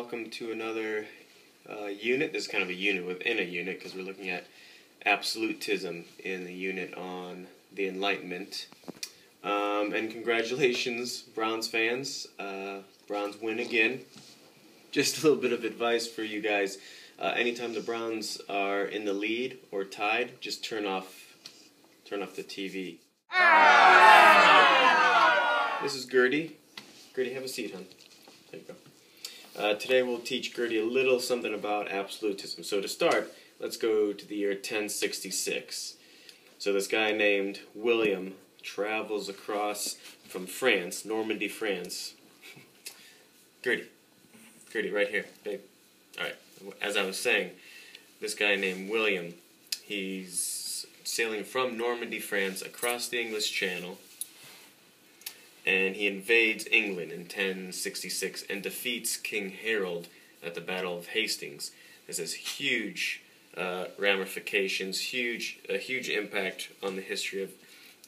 welcome to another unit. This is kind of a unit within a unit because we're looking at Absolutism in the unit on the Enlightenment. And congratulations, Browns fans. Browns win again. Just a little bit of advice for you guys. Anytime the Browns are in the lead or tied, just turn off the TV. This is Gertie. Gertie, have a seat, hon. There you go. Today we'll teach Gertie a little something about absolutism. So to start, let's go to the year 1066. So this guy named William travels across from France, Normandy, France. Gertie, right here, babe. Alright, as I was saying, this guy named William, he's sailing from Normandy, France, across the English Channel, and he invades England in 1066 and defeats King Harold at the Battle of Hastings. This has huge ramifications, a huge impact on the history of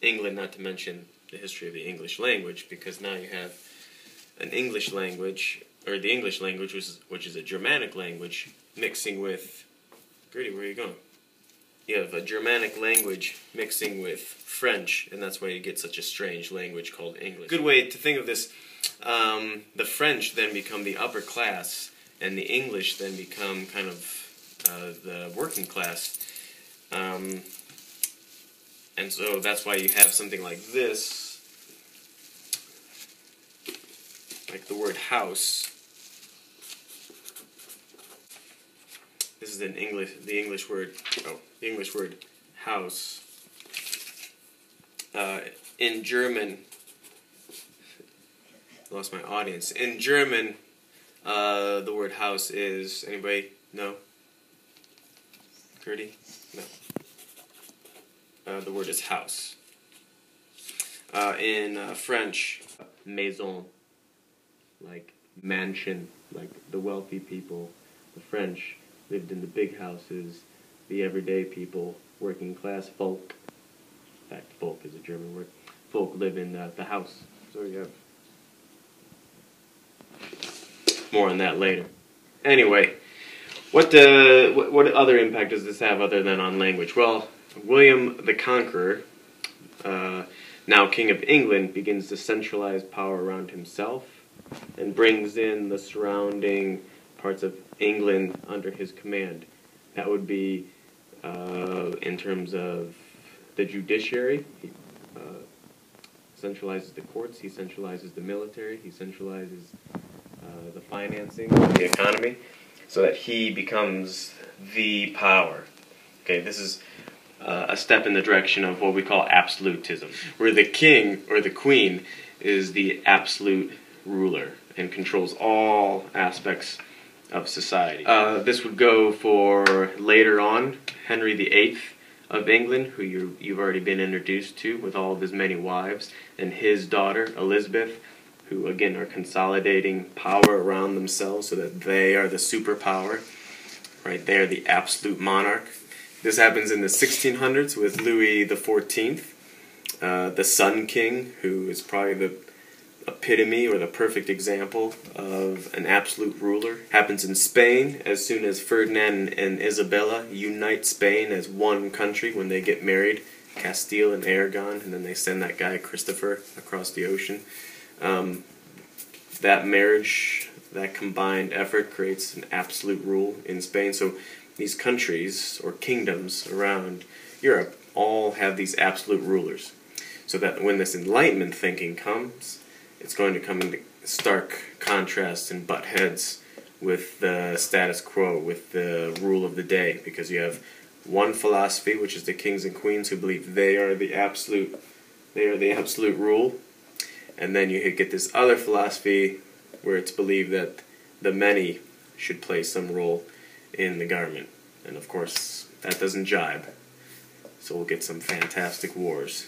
England, not to mention the history of the English language, because now you have an English language, or the English language, which is a Germanic language, mixing with... Gertie, where are you going? You have a Germanic language mixing with French, and that's why you get such a strange language called English. Good way to think of this, the French then become the upper class, and the English then become kind of the working class. And so that's why you have something like this, like the word house. This is the English word house. In German, lost my audience. In German, the word house is, anybody know? Gertie? No. The word is house. In French, maison, like mansion, like the wealthy people. The French lived in the big houses. The everyday people, working class folk. In fact, folk is a German word. Folk live in the house. So you have more on that later. Anyway, what other impact does this have other than on language? Well, William the Conqueror, now King of England, begins to centralize power around himself and brings in the surrounding parts of England under his command. That would be in terms of the judiciary. He centralizes the courts, he centralizes the military, he centralizes the financing, the economy, so that he becomes the power. Okay, this is a step in the direction of what we call absolutism, where the king or the queen is the absolute ruler and controls all aspects of society. This would go for later on Henry VIII of England, who you've already been introduced to with all of his many wives, and his daughter Elizabeth, who again are consolidating power around themselves so that they are the superpower. Right, they are the absolute monarch. This happens in the 1600s with Louis XIV, the Sun King, who is probably the epitome or the perfect example of an absolute ruler. Happens in Spain as soon as Ferdinand and Isabella unite Spain as one country when they get married, Castile and Aragon, and then they send that guy Christopher across the ocean. That marriage, that combined effort creates an absolute rule in Spain. So these countries or kingdoms around Europe all have these absolute rulers. So that when this Enlightenment thinking comes, it's going to come into stark contrast and butt heads with the status quo, with the rule of the day, because you have one philosophy, which is the kings and queens who believe they are the absolute rule, and then you get this other philosophy where it's believed that the many should play some role in the government, and of course that doesn't jibe, so we'll get some fantastic wars.